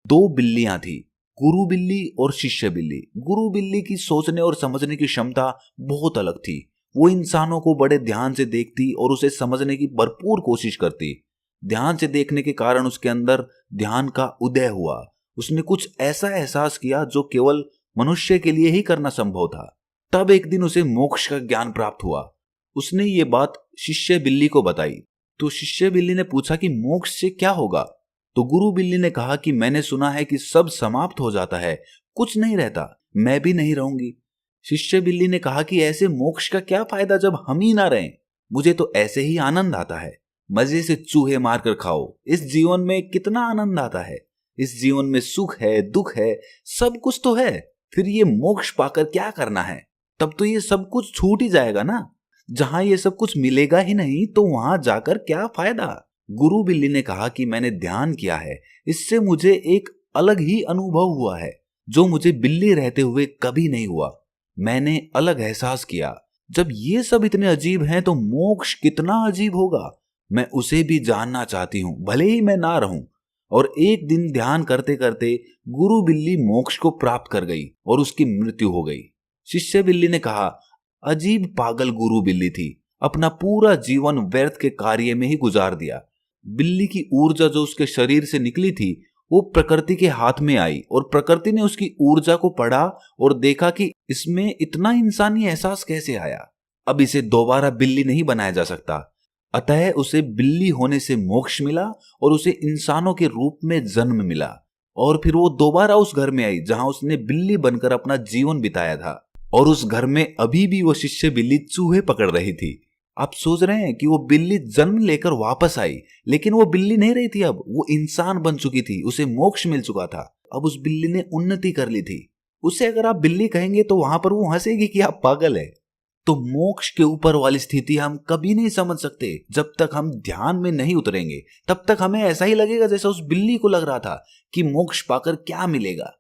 दो बिल्लियां थी, गुरु बिल्ली और शिष्य बिल्ली। गुरु बिल्ली की सोचने और समझने की क्षमता बहुत अलग थी। वो इंसानों को बड़े ध्यान से देखती और उसे समझने की भरपूर कोशिश करती। ध्यान से देखने के कारण उसके अंदर ध्यान का उदय हुआ। उसने कुछ ऐसा एहसास किया जो केवल मनुष्य के लिए ही करना संभव था। तब एक दिन उसे मोक्ष का ज्ञान प्राप्त हुआ। उसने ये बात शिष्य बिल्ली को बताई। तो शिष्य बिल्ली ने पूछा कि मोक्ष से क्या होगा? तो गुरु बिल्ली ने कहा कि मैंने सुना है कि सब समाप्त हो जाता है, कुछ नहीं रहता, मैं भी नहीं रहूंगी। शिष्य बिल्ली ने कहा कि ऐसे मोक्ष का क्या फायदा जब हम ही ना रहें? मुझे तो ऐसे ही आनंद आता है। मजे से चूहे मारकर खाओ, इस जीवन में कितना आनंद आता है। इस जीवन में सुख है, दुख है, सब कुछ तो है। फिर ये मोक्ष पाकर क्या करना है? तब तो ये सब कुछ छूट ही जाएगा ना। जहां ये सब कुछ मिलेगा ही नहीं तो वहां जाकर क्या फायदा? गुरु बिल्ली ने कहा कि मैंने ध्यान किया है, इससे मुझे एक अलग ही अनुभव हुआ है जो मुझे बिल्ली रहते हुए कभी नहीं हुआ। मैंने अलग एहसास किया। जब ये सब इतने अजीब हैं तो मोक्ष कितना अजीब होगा। मैं उसे भी जानना चाहती हूं, भले ही मैं ना रहूं। और एक दिन ध्यान करते करते गुरु बिल्ली मोक्ष को प्राप्त कर गई और उसकी मृत्यु हो गई। शिष्य बिल्ली ने कहा, अजीब पागल गुरु बिल्ली थी, अपना पूरा जीवन व्यर्थ के कार्य में ही गुजार दिया। बिल्ली की ऊर्जा जो उसके शरीर से निकली थी वो प्रकृति के हाथ में आई और प्रकृति ने उसकी ऊर्जा को पढ़ा और देखा कि इसमें इतना इंसानी एहसास कैसे आया। अब इसे दोबारा बिल्ली नहीं बनाया जा सकता। अतः उसे बिल्ली होने से मोक्ष मिला और उसे इंसानों के रूप में जन्म मिला। और फिर वो दोबारा उस घर में आई जहां उसने बिल्ली बनकर अपना जीवन बिताया था। और उस घर में अभी भी वो शिष्य बिल्ली चूहे पकड़ रही थी। आप सोच रहे हैं कि वो बिल्ली जन्म लेकर वापस आई, लेकिन वो बिल्ली नहीं रही थी, अब वो इंसान बन चुकी थी, उसे मोक्ष मिल चुका था। अब उस बिल्ली ने उन्नति कर ली थी। उसे अगर आप बिल्ली कहेंगे तो वहां पर वो हंसेगी कि आप पागल है। तो मोक्ष के ऊपर वाली स्थिति हम कभी नहीं समझ सकते जब तक हम ध्यान में नहीं उतरेंगे। तब तक हमें ऐसा ही लगेगा जैसा उस बिल्ली को लग रहा था कि मोक्ष पाकर क्या मिलेगा।